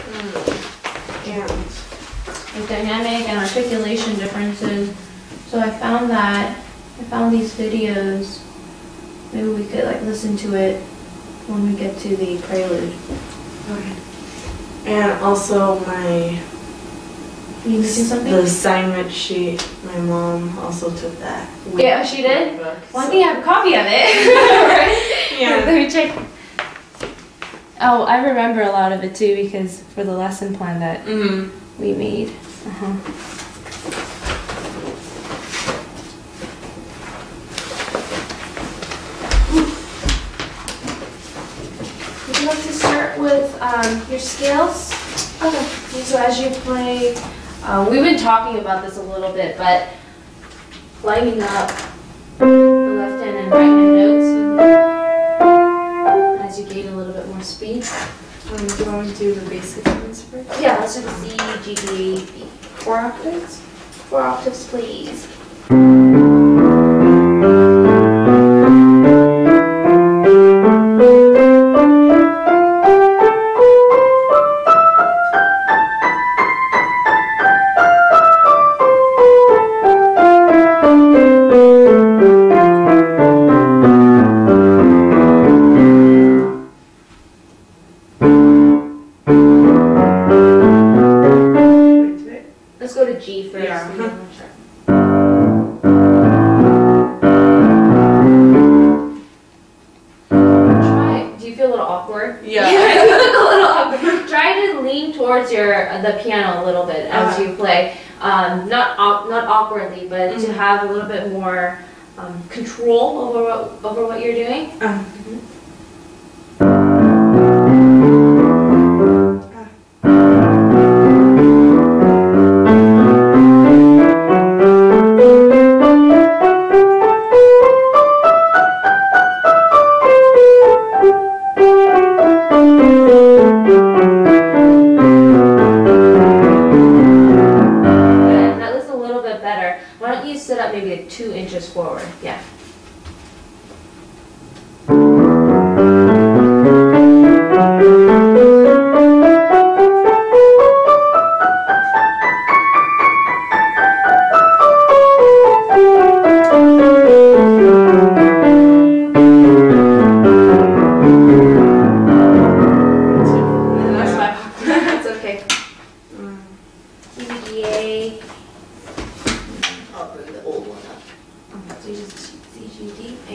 And like dynamic and articulation differences. So I found these videos. Maybe we could like listen to it when we get to the prelude. Okay. And also You need to do something? the assignment sheet, my mom also took that. Yeah, she did? Book, Well, I think I have a copy of it. Right? Yeah. Let me check. Oh, I remember a lot of it too because for the lesson plan that we made. Would you like to start with your scales? Okay. So as you play, we've been talking about this a little bit, but lining up the left hand and right hand notes as you gain a little bit more speed. Do you want to do the basic ones first? Yeah, let's do C, G, D, B. 4 octaves? 4 octaves, please. Let's go to G first. Yeah. Do you feel a little awkward? Yeah. You look a little awkward. Try to lean towards the piano a little bit as you play. Not awkwardly, but to have a little bit more control over what you're doing. Why don't you sit up maybe 2 inches forward? Yeah. That's okay. E, G, A. I'll bring the old one up. So you just C, G, D, A.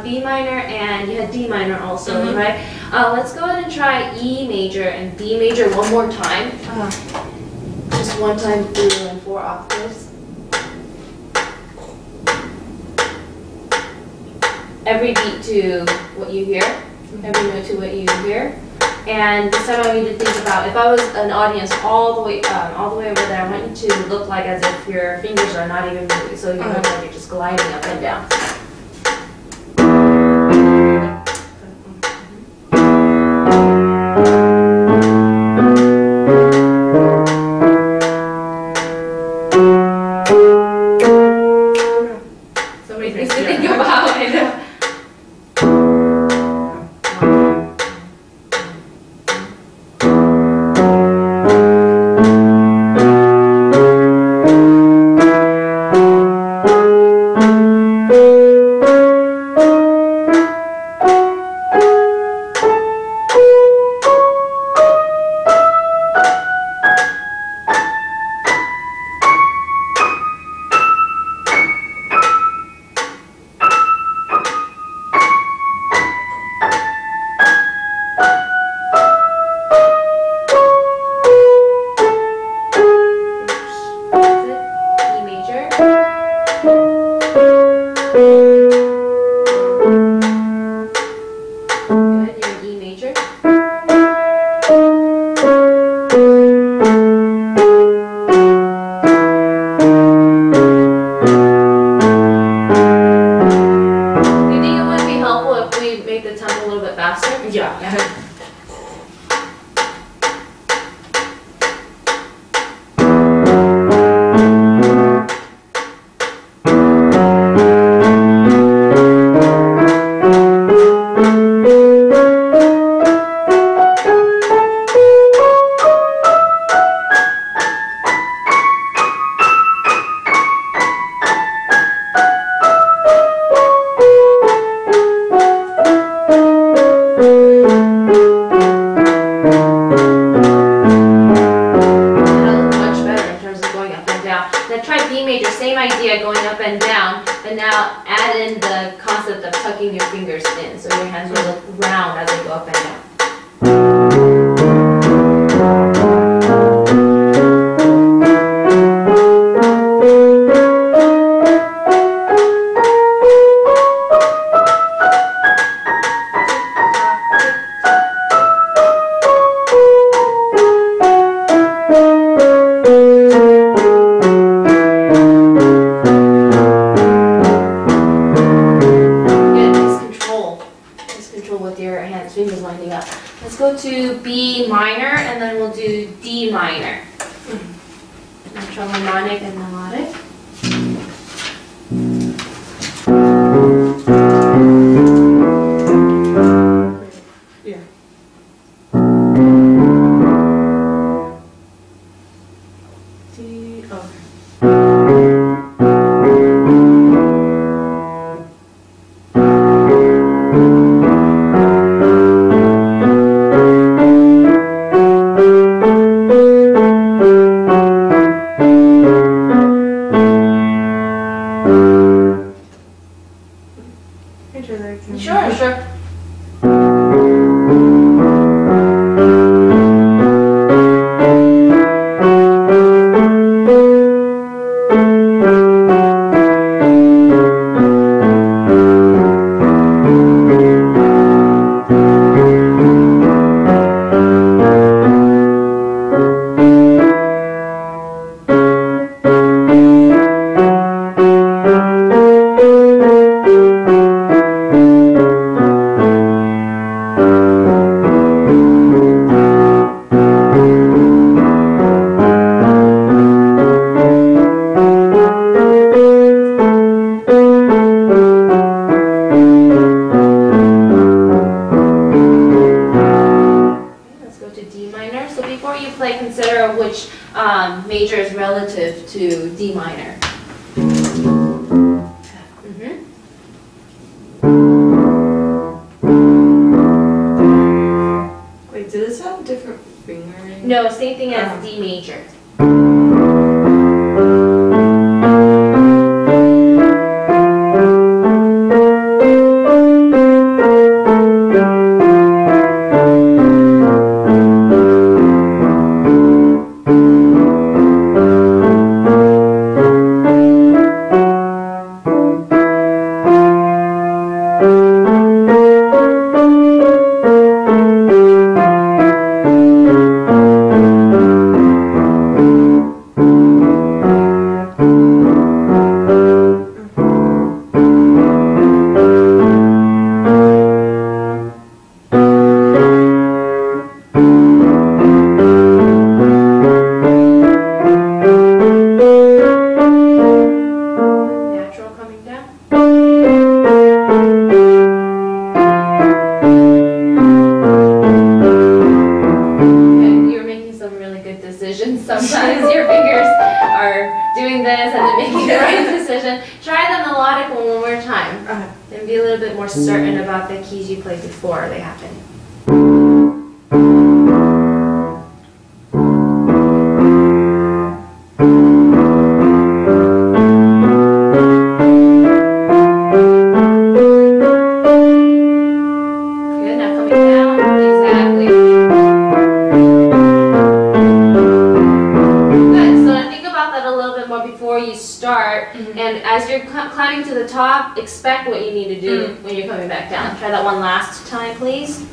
B minor and you had D minor also, right? Let's go ahead and try E major and D major one more time. Just one time through in 4 octaves. Every beat to what you hear, every note to what you hear. And this time I want you to think about, if I was an audience all the way over there, I want you to look like as if your fingers are not even moving, so you look like you're just gliding up and down. Somebody needs to think about it. add in the concept of tucking your fingers in, so your hands will look round as they go up and down. With your hands, fingers lining up. Let's go to B minor, and then we'll do D minor. Natural harmonic and melodic. Yeah. D. Okay. Sure. Consider which major is relative to D minor. Wait, do this have different fingering? No, same thing as D major. Sometimes your fingers are doing this and then making the right decision. Try the melodic one more time. And be a little bit more certain about the keys you played before they happen. Good, now coming down. Exactly. Before you start, and as you're climbing to the top, expect what you need to do when you're coming back down. Try that one last time, please.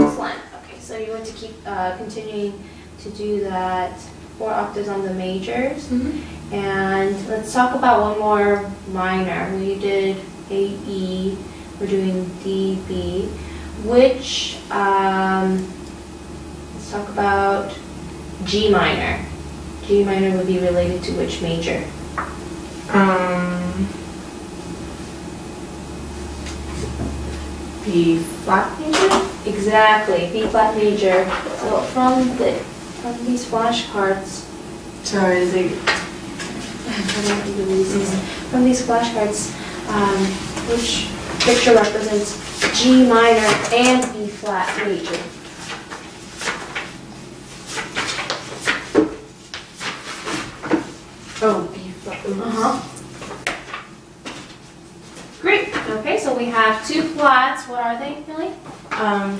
Excellent. Okay, so you want to keep continuing to do that 4 octaves on the majors. And let's talk about one more minor. We did A, E, we're doing D, B. Which, let's talk about G minor. G minor would be related to which major? B flat major? Exactly, B flat major. So from these flashcards. Sorry, is it? From these flashcards, which picture represents G minor and B flat major. Oh, B flat. Great. Okay, so we have two flats. What are they, Nelly?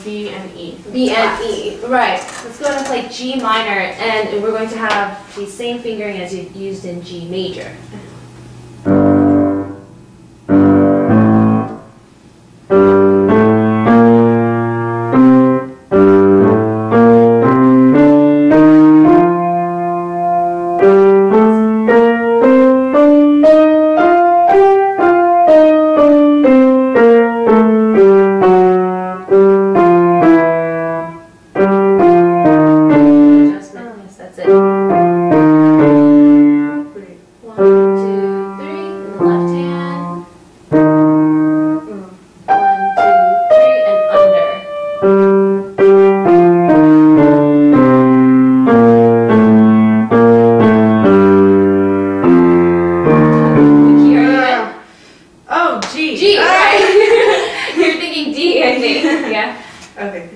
B and E. B and E. Right. Let's go ahead and play G minor, and we're going to have the same fingering as you used in G major. Okay.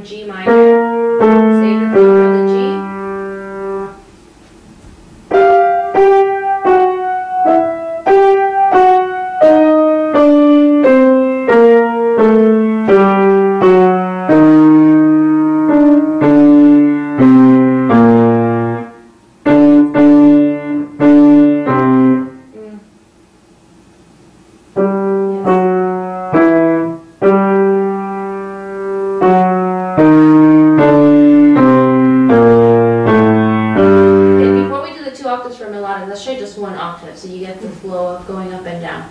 G minor. Save the thumb for the G. For melodic, let's try just one octave so you get the flow of going up and down.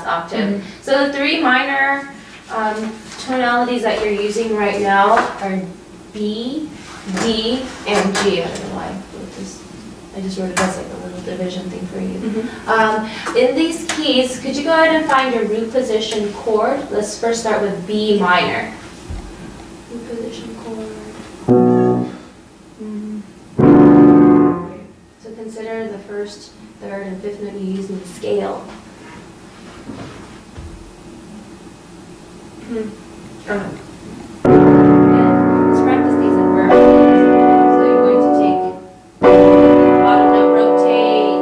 Octave. So the three minor tonalities that you're using right now are B, D, and G. I don't know why I just wrote it as like a little division thing for you. In these keys, could you go ahead and find your root position chord? Let's first start with B minor. Root position chord. So consider the first, third, and fifth note you use in the scale. Let's practice these in versions. So you're going to take bottom note, rotate.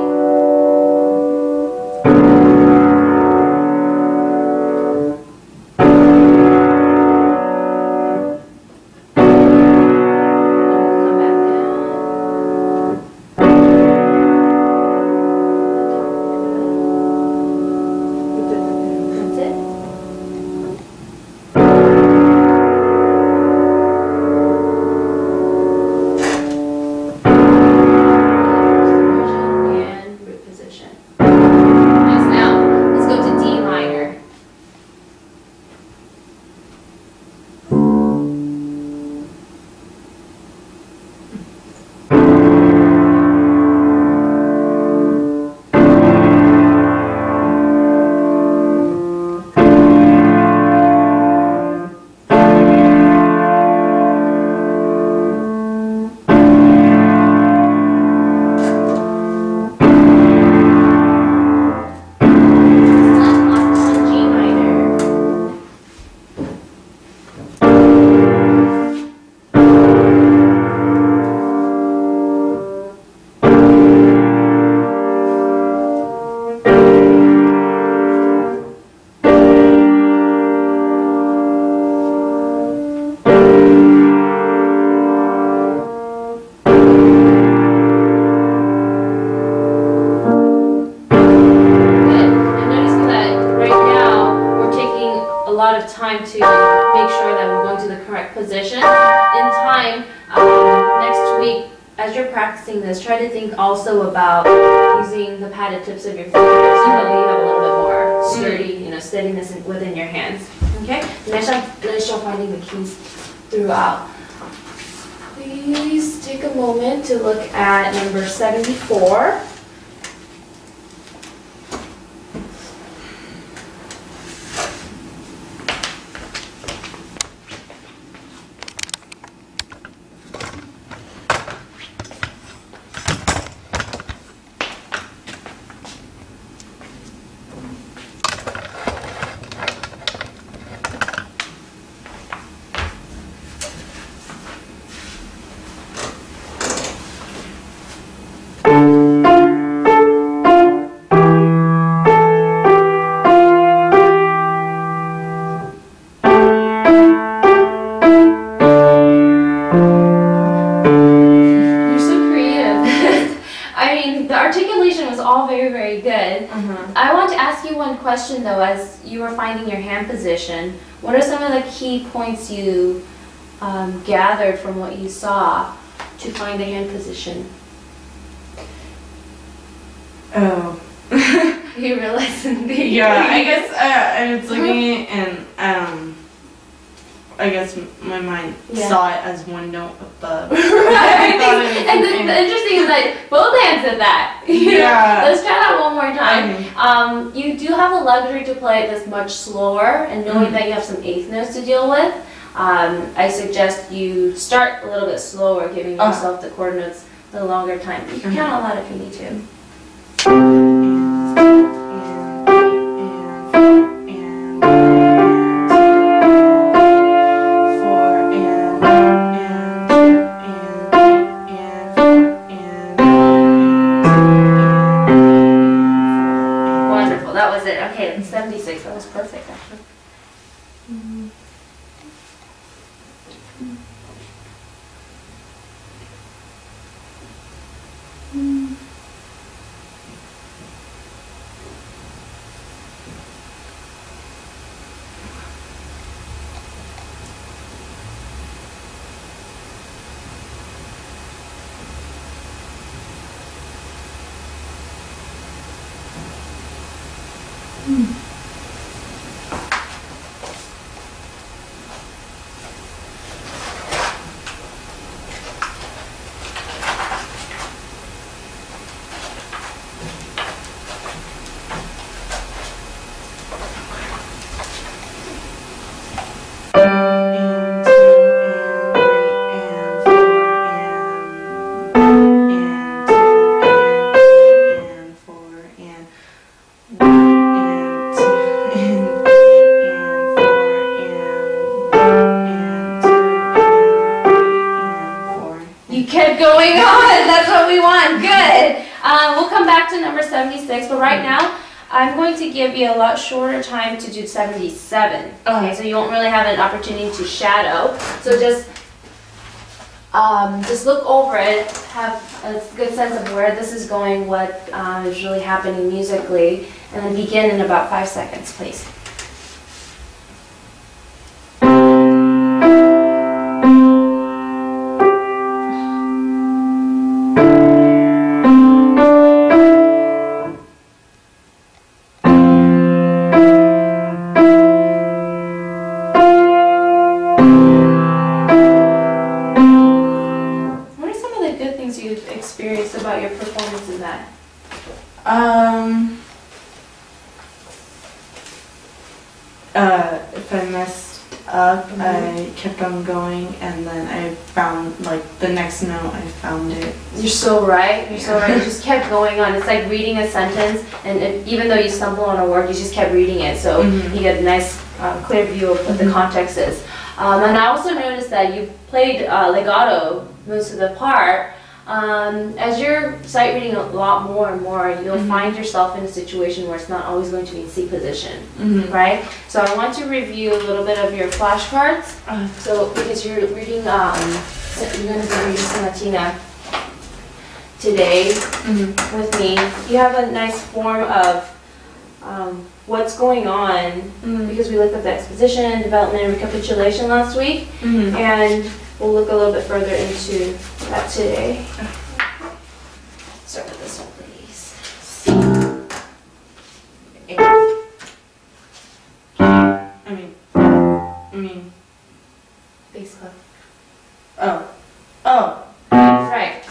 Come back down. That's it. going to the correct position. In time, next week, as you're practicing this, try to think also about using the padded tips of your fingers so that you have a little bit more sturdy, steadiness within your hands. Okay? Nice job finding the keys throughout. Please take a moment to look at number 74. Question though, as you were finding your hand position, what are some of the key points you gathered from what you saw to find the hand position? Oh. You realized something? Yeah, I guess I was looking and I guess my mind saw it as one note above. Right. And the interesting is that both hands did that. Yeah. Let's try that one more time. Okay. You do have the luxury to play it this much slower, and knowing that you have some eighth notes to deal with, I suggest you start a little bit slower, giving yourself the chord notes a longer time. You can count out loud if you need to. That was it. Okay, 76. That was perfect, actually. Going on, that's what we want. Good. We'll come back to number 76, but right now I'm going to give you a lot shorter time to do 77. Okay, so you won't really have an opportunity to shadow. So just look over it, have a good sense of where this is going, what is really happening musically, and then begin in about 5 seconds, please. About your performance in that? If I messed up, I kept on going, and then I found, like, the next note, I found it. You're so right. You're so right. You just kept going on. It's like reading a sentence, and even though you stumble on a word, you just kept reading it, so you get a nice, clear view of what the context is. And I also noticed that you played legato most of the part. As you're sight reading a lot more and more, you'll find yourself in a situation where it's not always going to be in C position, right? So I want to review a little bit of your flashcards. So because you're reading, you're going to be reading Sonatina today with me. You have a nice form of what's going on, because we looked at the exposition, development, and recapitulation last week, and we'll look a little bit further into that today. Start with this one, please. I mean. Bass clef. Oh. Oh. Right.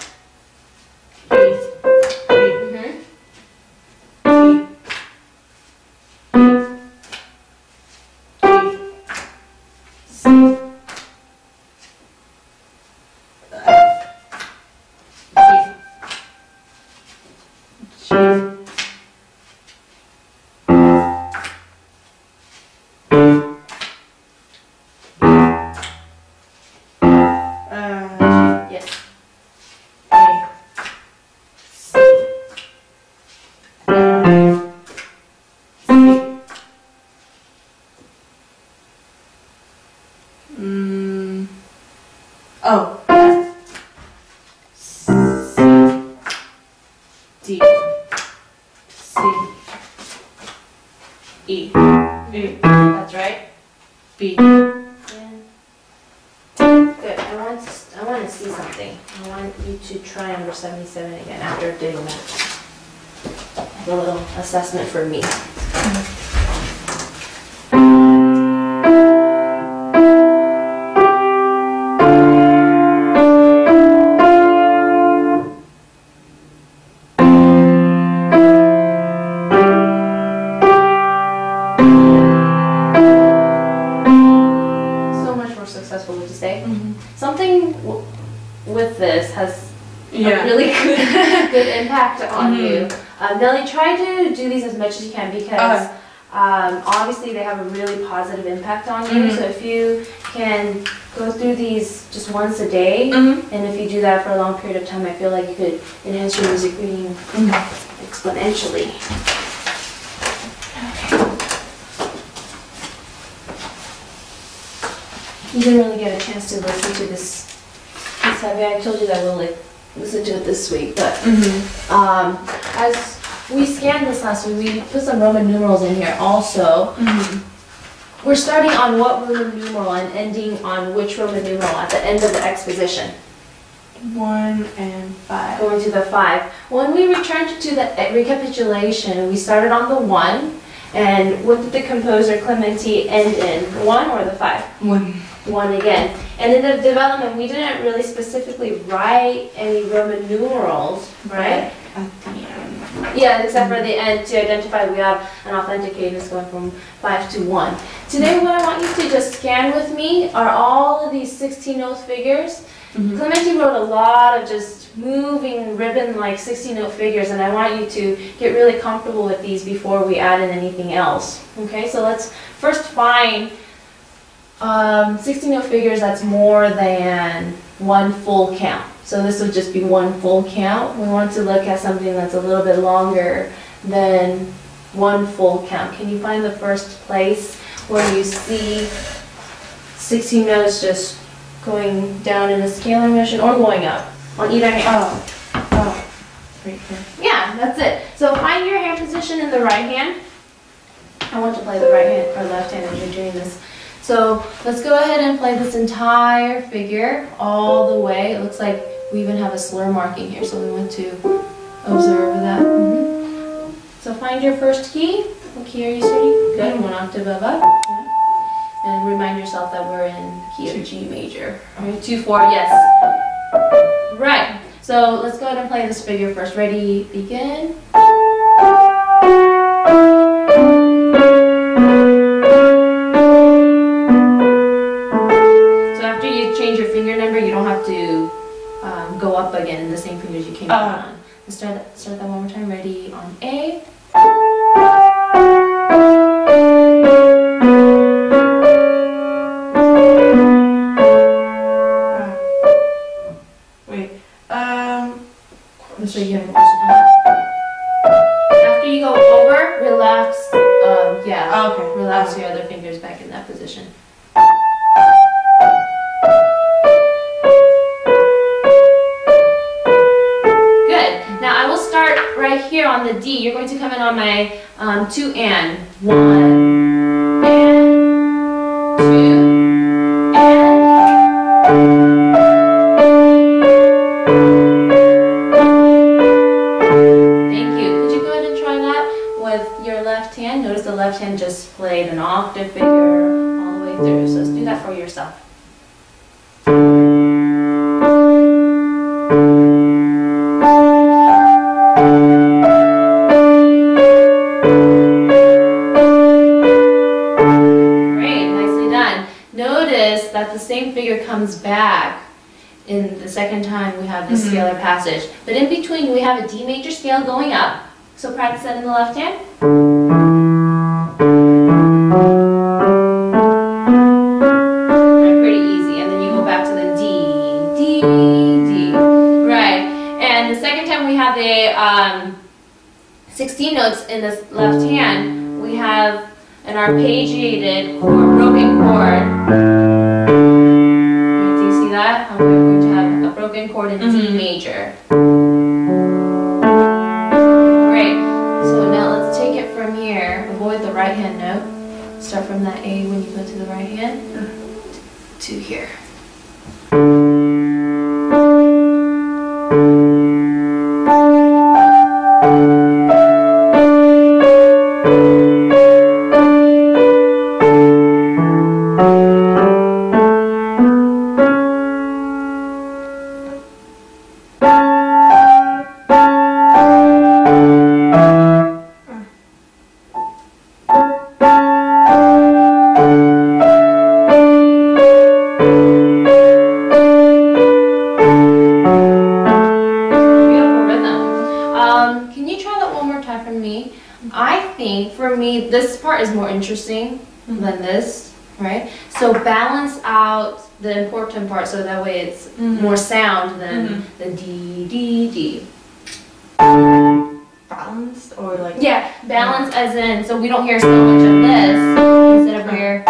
Yes. Oh. D. C. E. E. That's right. B. Yeah. Good. I want to see something. I want you to try number 77 again after doing that. A little assessment for me. Successful, would you say? Something with this has a really good impact on you. Nelly, try to do these as much as you can, because obviously they have a really positive impact on you. So if you can go through these just once a day, and if you do that for a long period of time, I feel like you could enhance your music reading exponentially. You didn't really get a chance to listen to this heavy. I told you that we'll listen to it this week, but as we scanned this last week, we put some Roman numerals in here also. We're starting on what Roman numeral and ending on which Roman numeral at the end of the exposition? 1 and 5. Going to the 5. When we returned to the recapitulation, we started on the 1. And what did the composer Clementi end in? 1 or the 5? 1. 1 again. And in the development, we didn't really specifically write any Roman numerals, right? At the end. Yeah, except for the end to identify we have an authentic cadence going from 5 to 1. Today, what I want you to just scan with me are all of these 16-note figures. Clementi wrote a lot of just moving ribbon-like 16-note figures, and I want you to get really comfortable with these before we add in anything else. Okay, so let's first find 16-note figures that's more than one full count. So this would just be one full count. We want to look at something that's a little bit longer than one full count. Can you find the first place where you see 16 notes just going down in a scalar motion or going up on either hand? Oh, right here. Yeah, that's it. So find your hand position in the right hand. I want to play the right hand or left hand as you're doing this. So let's go ahead and play this entire figure all the way. It looks like we even have a slur marking here, so we want to observe that. So find your first key. What key are you starting? Good, 1 octave above. Yeah. And remind yourself that we're in key of G major. All right, 2, 4, yes. Right. So let's go ahead and play this figure first. Ready, begin. Go up again in the same fingers you came down on. Let's start that one more time. Ready, on A. Wait. So you have after you go over, relax. Yeah. Okay. Relax your other fingers back in that position. Here on the D, you're going to come in on my 2 and. 1 and 2 and. Thank you. Could you go ahead and try that with your left hand? Notice the left hand just played an octave figure all the way through. So let's do that for yourself. That the same figure comes back in the second time we have the scalar passage. But in between we have a D major scale going up. So practice that in the left hand. Right, pretty easy. And then you go back to the D, D, D. Right. And the second time we have the 16 notes in this left hand, we have an arpeggiated chord, broken chord. That, we're going to have a broken chord in D major. Great. So now let's take it from here. Avoid the right hand note. Start from that A when you go to the right hand to here. This part is more interesting than this, right? So balance out the important part so that way it's more sound than the D, D, D. Balanced or like? Yeah, balance as in, so we don't hear so much of this instead of where.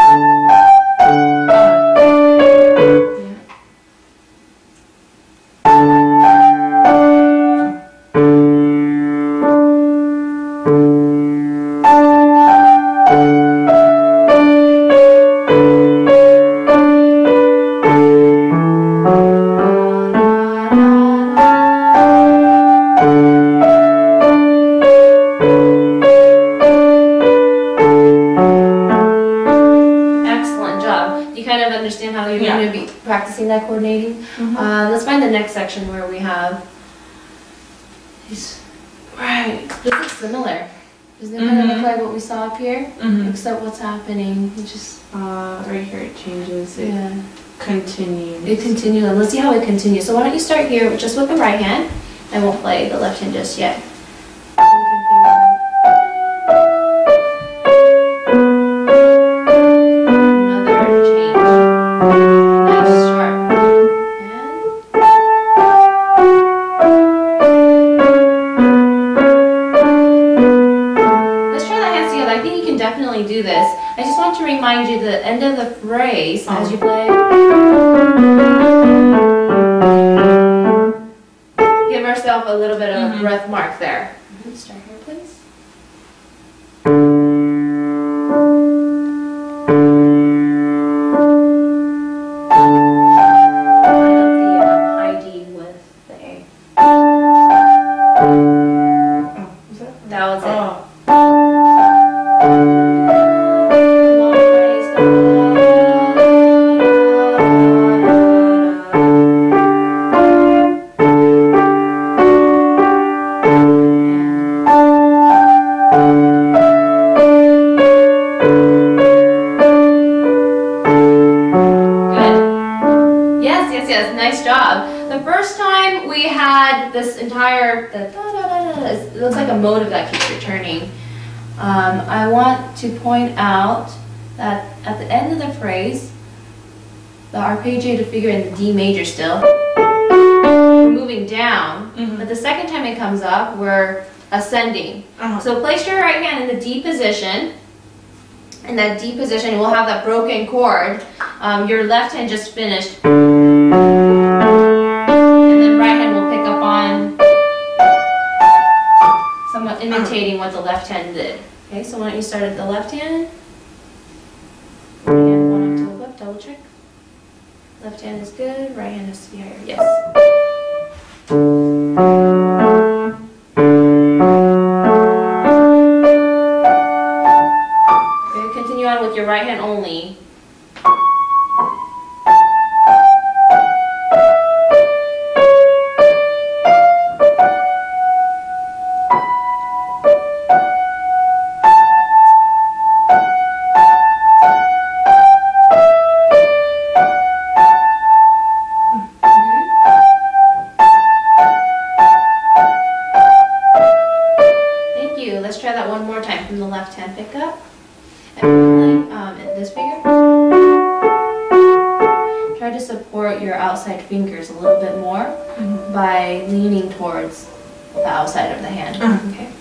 Understand how you're going to be practicing that coordinating. Let's find the next section where we have these. Right, this looks similar. Doesn't it kind of look like what we saw up here? Except what's happening? It just right here it changes. It continues. It continues. Let's see how it continues. So why don't you start here just with the right hand, and we'll play the left hand just yet. Do this. I just want to remind you the end of the phrase as you play. Give ourselves a little bit of a breath mark there. Start here, please. Line up the high D with the A. That was it. Nice job. The first time we had this entire, it looks like a motive that keeps returning. I want to point out that at the end of the phrase, the arpeggiated figure in the D major still, we're moving down, but the second time it comes up, we're ascending. So place your right hand in the D position. In that D position, we'll have that broken chord. Your left hand just finished. And then right hand will pick up on somewhat imitating what the left hand did. Okay, so why don't you start at the left hand? And one up to the left, double check. Left hand is good, right hand has to be higher. Yes. Okay, continue on with your right hand only. Let's try that one more time from the left hand pickup. And this finger. Try to support your outside fingers a little bit more by leaning towards the outside of the hand. Okay.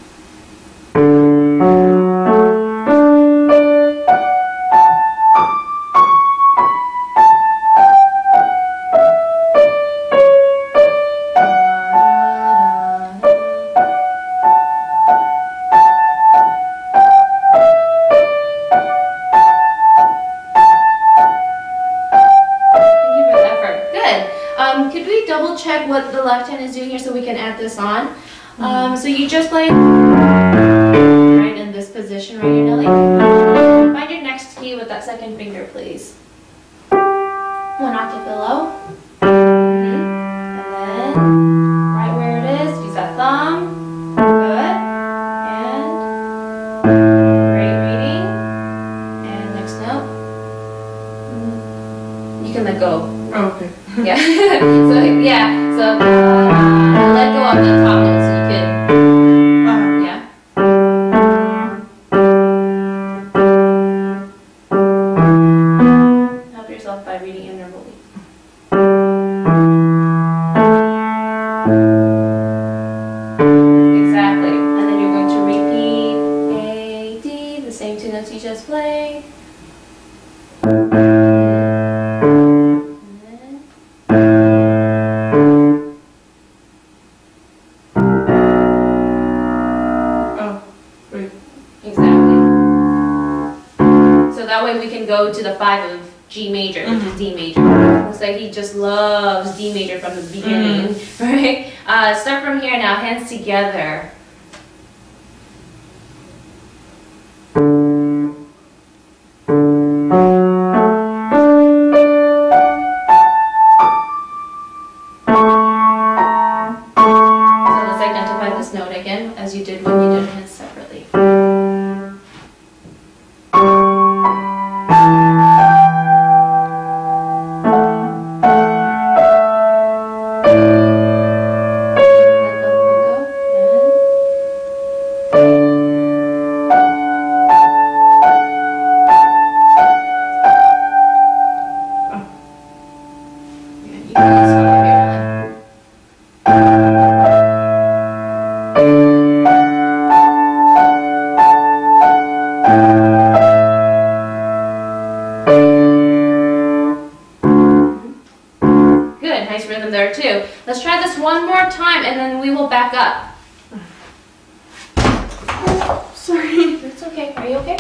Could we double check what the left hand is doing here so we can add this on? So you just play right in this position right here, Nelly. Find your next key with that second finger, please. One octave below. And then right where it is, use that thumb. Good. And great reading. And next note. You can let go. Oh, okay. Yeah. So let go of the top note so you can. Yeah. Help yourself by reading intervally. Exactly. And then you're going to repeat A, D, the same two notes you just played. Exactly. So that way we can go to the 5 of G major, which is D major. Looks like he just loves D major from the beginning, right? Start from here now, hands together. So let's identify this note again, as you did when you did hands separately. Good, nice rhythm there too. Let's try this one more time and then we will back up. Sorry. It's okay. Are you okay?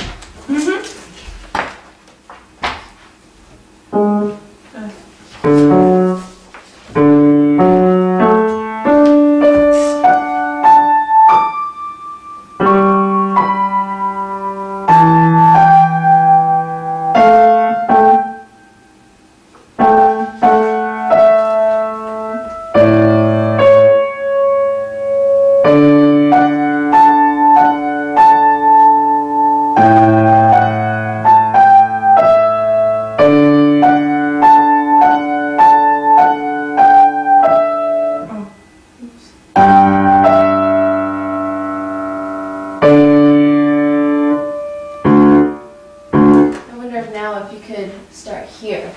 Now if you could start here.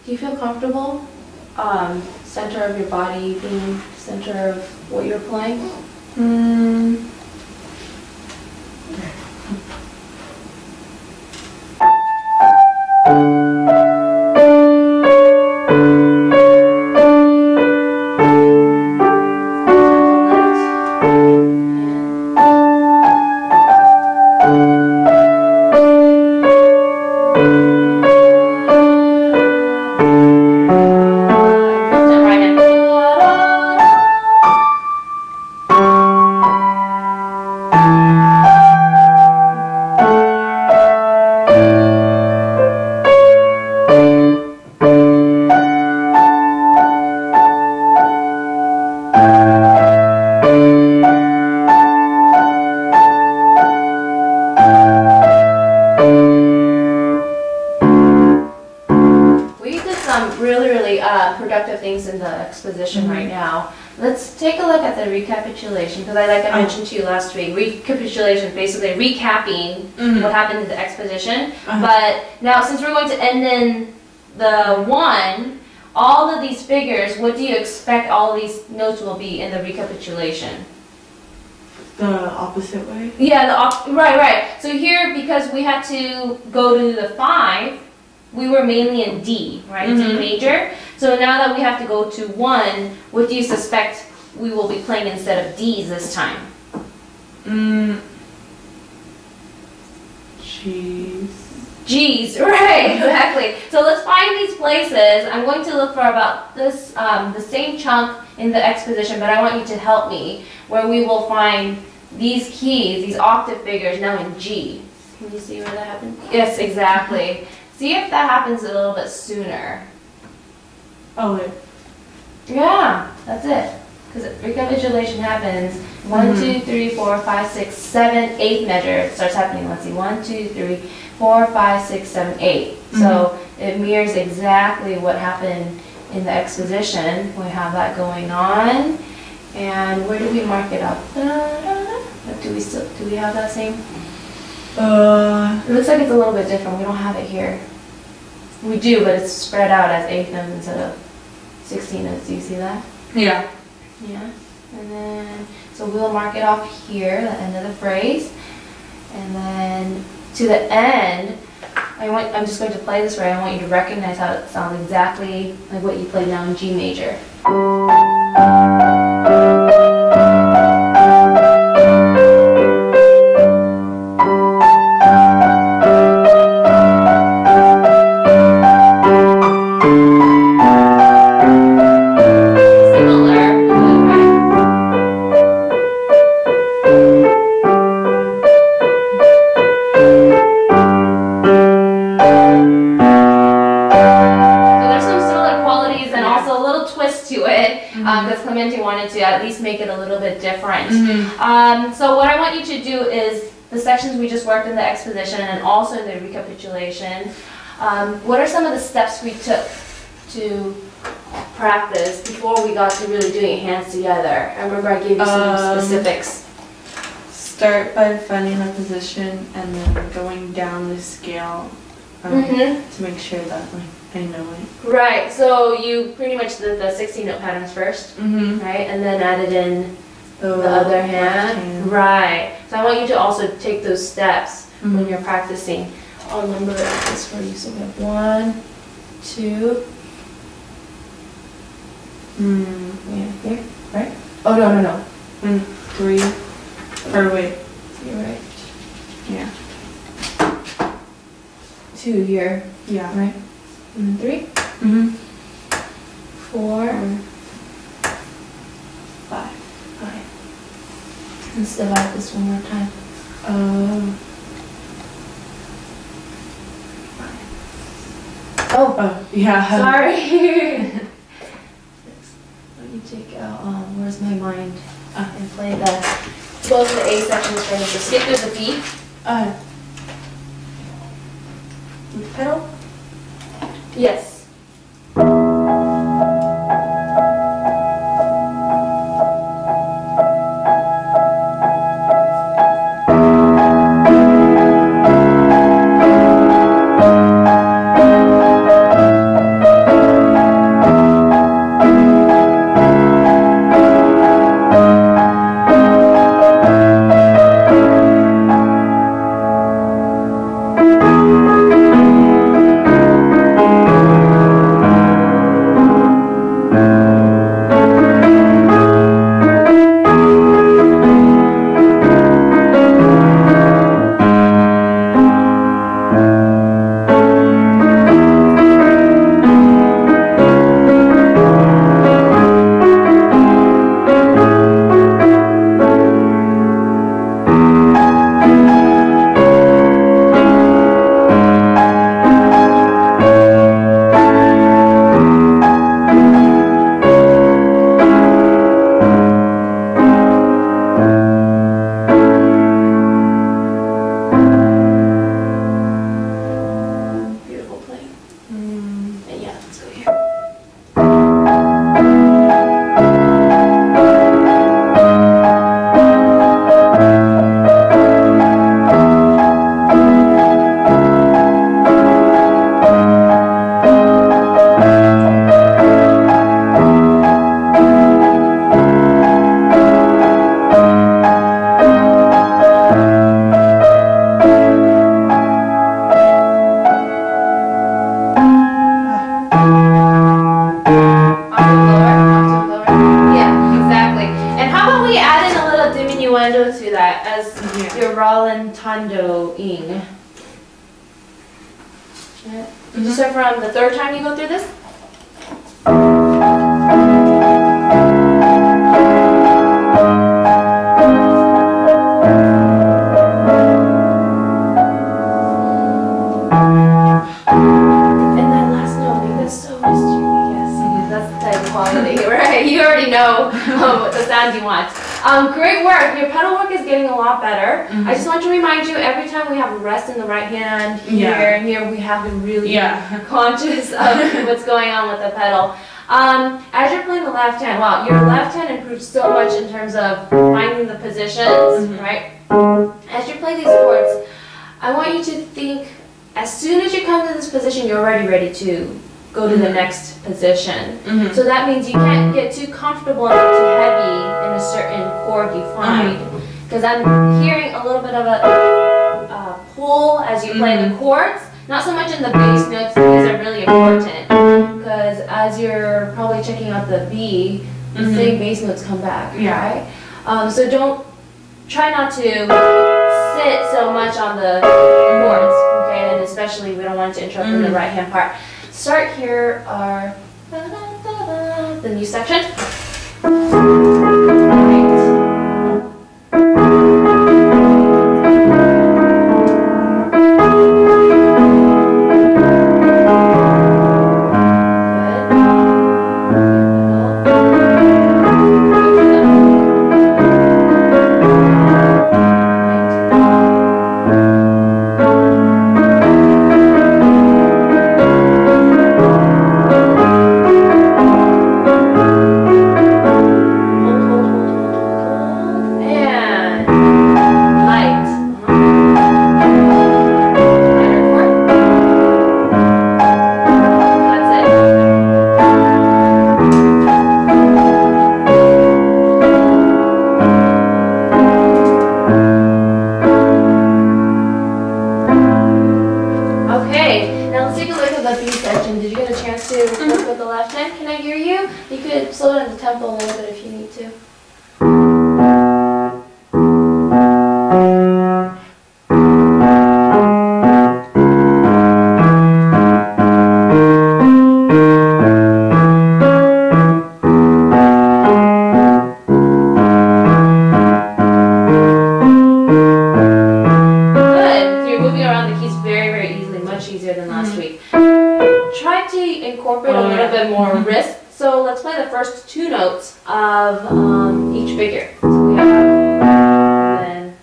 Do you feel comfortable? Center of your body being center of what you're playing? And productive things in the exposition right now. Let's take a look at the recapitulation, because I mentioned to you last week, recapitulation, basically recapping what happened in the exposition. But now, since we're going to end in the 1, all of these figures, what do you expect all of these notes will be in the recapitulation? The opposite way? Yeah, right. So here, because we had to go to the 5, we were mainly in D, right? D major. So now that we have to go to 1, what do you suspect we will be playing instead of D's this time? G's, right, exactly. So let's find these places. I'm going to look for about this, the same chunk in the exposition, but I want you to help me, where we will find these keys, these octave figures, now in G. Can you see where that happened? Yes, exactly. See if that happens a little bit sooner. Oh, wait. Yeah, that's it. Because recapitulation happens 1, 2, 3, 4, 5, 6, 7, 8 measure. It starts happening. Let's see, 1, 2, 3, 4, 5, 6, 7, 8. So it mirrors exactly what happened in the exposition. We have that going on. And where do we mark it up? Do we have that same? It looks like it's a little bit different. We don't have it here. We do, but it's spread out as 8 notes instead of 16 notes. Do you see that? Yeah. Yeah. And then, so we'll mark it off here, the end of the phrase. And then to the end, I'm just going to play this right. I want you to recognize how it sounds exactly like what you played now in G major. Wanted to at least make it a little bit different. So what I want you to do is the sections we just worked in the exposition and also the recapitulation. What are some of the steps we took to practice before we got to really doing hands together? I remember I gave you some specifics. Start by finding a position and then going down the scale to make sure that I know it. Right, so you pretty much did the 16-note patterns first, right? And then added in the other hand. Right. So I want you to also take those steps when you're practicing. I'll number this for you. So we have 1, 2. Yeah, here, right? Oh, no. 3. Or wait. You're right. Yeah. 2 here. Yeah. Right? 3. 4. 5. Let's divide this one more time. 5. Oh, yeah. Sorry. Let me take out, where's my mind? And play both the A sections for me. So skip through the B. Pedal? Yes. that as you're ralentando-ing. So from the third time you go through this? Right, you already know the sounds you want. Great work. Your pedal work is getting a lot better. I just want to remind you, every time we have a rest in the right hand, here and here, we have to really be conscious of what's going on with the pedal. As you're playing the left hand, wow, your left hand improved so much in terms of finding the positions, right? As you play these chords, I want you to think, as soon as you come to this position, you're already ready to go to the next position. So that means you can't get too comfortable and too heavy in a certain chord you find. Because I'm hearing a little bit of a pull as you play the chords. Not so much in the bass notes, these are really important. Because as you're probably checking out the B, the same bass notes come back, right? So try not to sit so much on the chords, okay? And especially we don't want it to interrupt in the right hand part. Start here are the new section. Slow down the tempo a little bit if you need to. Good. So you're moving around the keys very, very easily, much easier than last week. Try to incorporate a little bit more wrist. So let's play the first two notes of each figure. So we have, and then,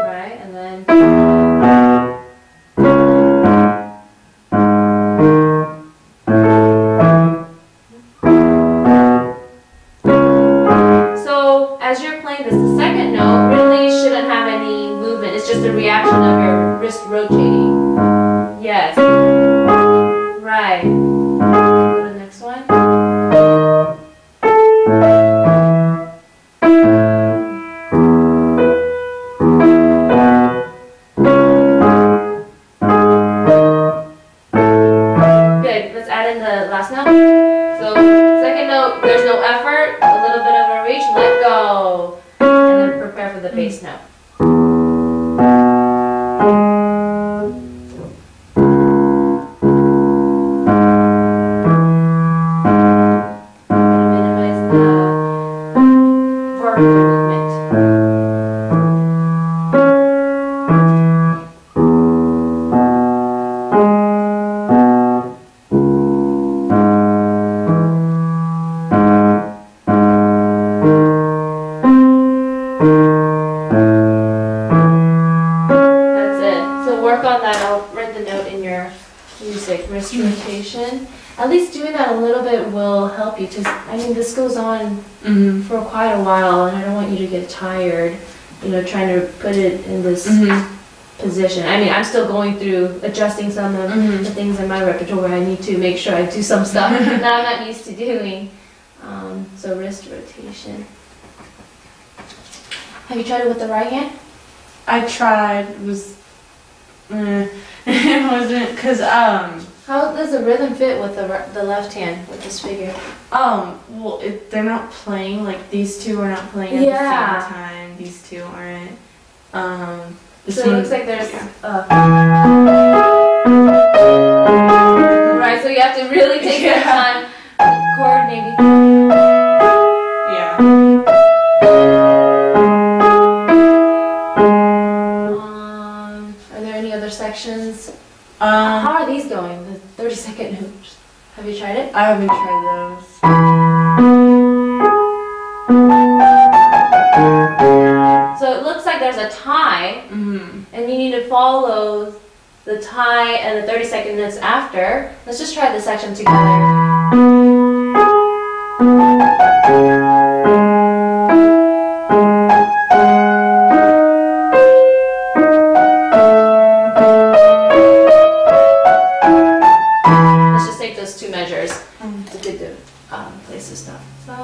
right, and then, so as you're playing this, the second note really shouldn't have any movement. It's just a reaction of your wrist rotating. Yes. Right. Go to the next one. Good. Let's add in the last note. So, second note, there's no effort, a little bit of a reach, let go, and then prepare for the bass note. Wrist rotation. At least doing that a little bit will help you, because I mean this goes on for quite a while, and I don't want you to get tired, you know, trying to put it in this position. I mean, I'm still going through adjusting some of the things in my repertoire where I need to make sure I do some stuff that I'm not used to doing. So wrist rotation. Have you tried it with the right hand? I tried. It was it wasn't, because How does the rhythm fit with the left hand with this figure? Well, they're not playing, like these two are not playing at the same time. These two aren't. So it looks like there's right, so you have to really take your time coordinating. Yeah. Are there any other sections? How are these going? The 30-second notes. Have you tried it? I haven't tried those. So it looks like there's a tie, and you need to follow the tie and the 30-second notes after. Let's just try the section together. Let's just take those two measures. It's a good place to stop. Da,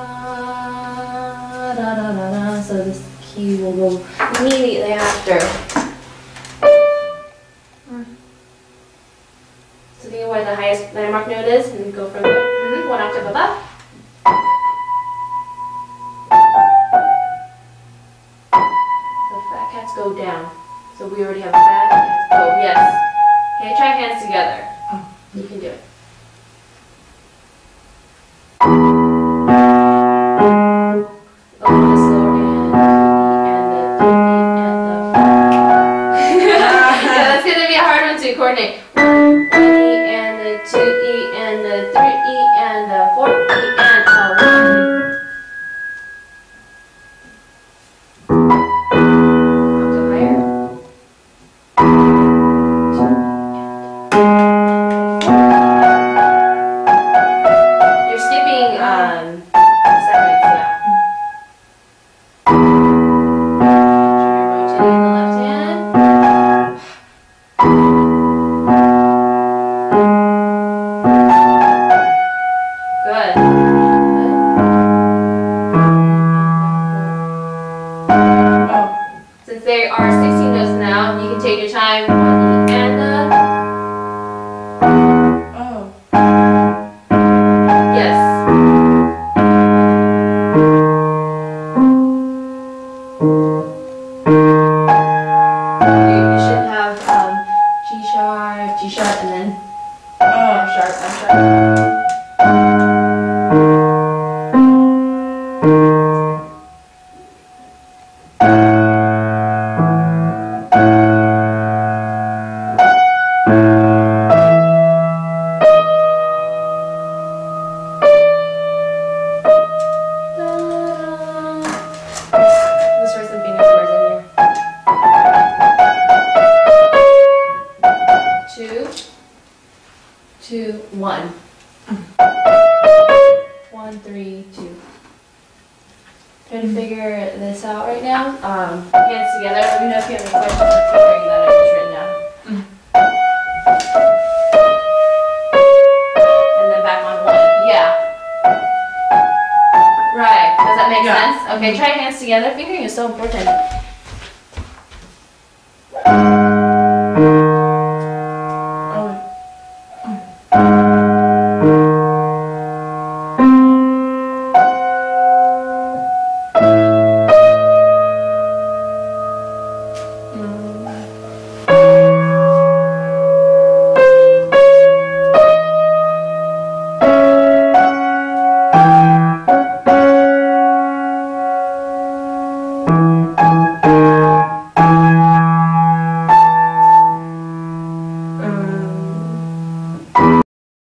da, da, da. So this key will go immediately after. So think of where the highest landmark note is and go from there. One octave above. So fat cats go down. So we already have fat cats go. Yes. Okay, try hands together. You can do it. A little slower and the 3 and the 4. Yeah, that's gonna be a hard one to coordinate. 1 E and the 2 E and the 3 E and the 4 E and a 1. Octave higher. 2 You're skipping segments, yeah. Rotating the left hand. Good. Since there are 16 notes now, you can take your time on the and the. Yes. You should have G sharp, and then F sharp, F sharp. Let's write some finger numbers in here. 2, 2, 1. 1, 3, 2. Try to figure this out right now. Hands together. Let me know if you have any questions on figuring that I just written down. And then back on 1. Yeah. Right. Does that make sense? Okay, try hands together. Fingering is so important.